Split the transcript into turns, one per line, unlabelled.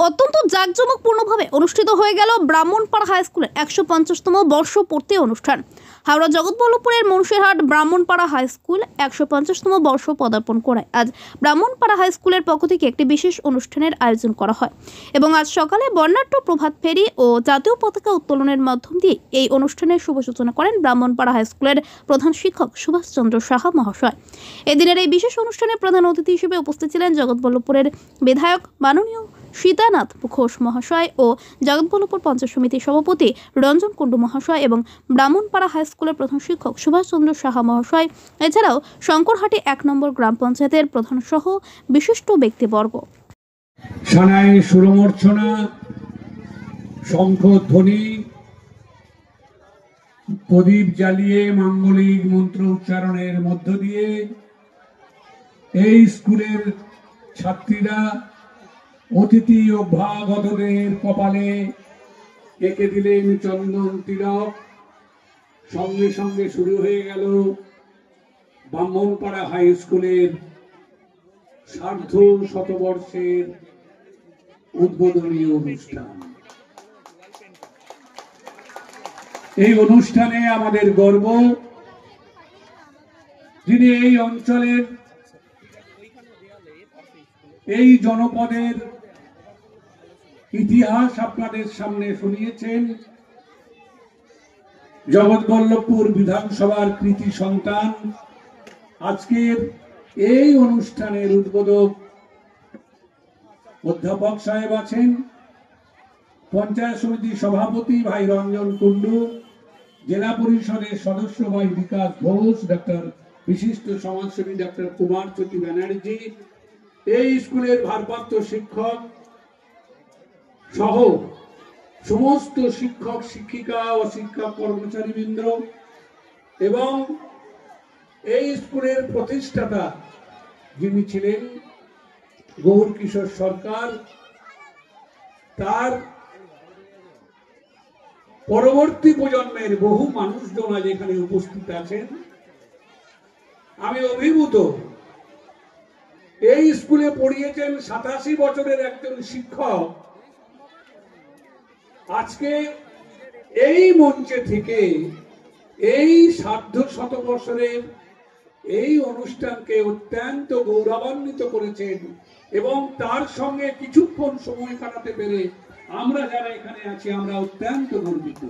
অত্যন্ত জাঁকজমকপূর্ণভাবে অনুষ্ঠিত হয়ে গেল ব্রাহ্মণপাড়া হাই স্কুলের ১৫০তম বর্ষপূর্তি অনুষ্ঠান। হাওড়া জগৎবল্লভপুরের মুন্সিরহাট ব্রাহ্মণপাড়া হাই স্কুল ১৫০তম বর্ষ পদার্পণ করে আজ ব্রাহ্মণপাড়া হাই স্কুলের পক্ষ থেকে একটি বিশেষ অনুষ্ঠানের আয়োজন করা হয় এবং আজ সকালে বর্ণাঢ্য প্রভাত ফেরি ও জাতীয় পতাকা উত্তোলনের মাধ্যম দিয়ে এই অনুষ্ঠানের শুভ সূচনা করেন ব্রাহ্মণপাড়া হাই স্কুলের প্রধান শিক্ষক সুভাষচন্দ্র সাহা মহাশয়। এদিনের এই বিশেষ অনুষ্ঠানে প্রধান অতিথি হিসেবে উপস্থিত ছিলেন জগৎবল্লভপুরের বিধায়ক মাননীয় সীতানাথ ঘোষ মহাশয় ও জগৎবল্লভপুর পঞ্চায়েত সমিতির সভাপতি রঞ্জন কুণ্ডু মহাশয় এবং ব্রাহ্মণপাড়া হাই স্কুলের প্রধান শিক্ষক সুভাষচন্দ্র সাহা মহাশয়, এছাড়াও শঙ্করহাটি ১ নম্বর গ্রাম পঞ্চায়েতের প্রধান সহ বিশিষ্ট ব্যক্তিবর্গ।
সানাই সুরমর্চনা, শঙ্খধ্বনি, প্রদীপ জ্বালিয়ে মাঙ্গলিক মন্ত্র উচ্চারণের মধ্য দিয়ে এই স্কুলের ছাত্রীরা অতিথি অভ্যাগতদের কপালে এঁকে দিলেন চন্দন তিলক। সঙ্গে সঙ্গে শুরু হয়ে গেল ব্রাহ্মণপাড়া হাই স্কুলের সার্ধ শতবর্ষের উদ্বোধনী অনুষ্ঠান। এই অনুষ্ঠানে আমাদের গর্ব, যিনি এই অঞ্চলের, এই জনপদের ইতিহাস আপনাদের সামনে শুনিয়েছেন, জগৎবল্লভপুর বিধানসভার কৃতি সন্তান। আজকের এই অনুষ্ঠানের উদ্বোধক অধ্যাপক সাহেব আছেন, পঞ্চায়েত সমিতির সভাপতি ভাই রঞ্জন কুণ্ডু, জেলা পরিষদের সদস্য ভাই বিকাশ ঘোষ, ডক্টর বিশিষ্ট সমাজসেবী ডক্টর কুমার জ্যোতি ব্যানার্জি, এই স্কুলের ভারপ্রাপ্ত শিক্ষক সহ সমস্ত শিক্ষক শিক্ষিকা ও শিক্ষা কর্মচারীবৃন্দ এবং এই স্কুলের প্রতিষ্ঠাতা যিনি ছিলেন গৌর কিশোর সরকার, তার পরবর্তী প্রজন্মের বহু মানুষজন আজ এখানে উপস্থিত আছেন। আমি অভিভূত। এই স্কুলে পড়িয়েছেন ৮৭ বছরের একজন শিক্ষক আজকে এই মঞ্চে থেকে এই সার্ধ শতবর্ষের এই অনুষ্ঠানকে অত্যন্ত গৌরবান্বিত করেছেন এবং তার সঙ্গে কিছুক্ষণ সময় কাটাতে পেরে আমরা যারা এখানে আছি আমরা অত্যন্ত গর্বিত।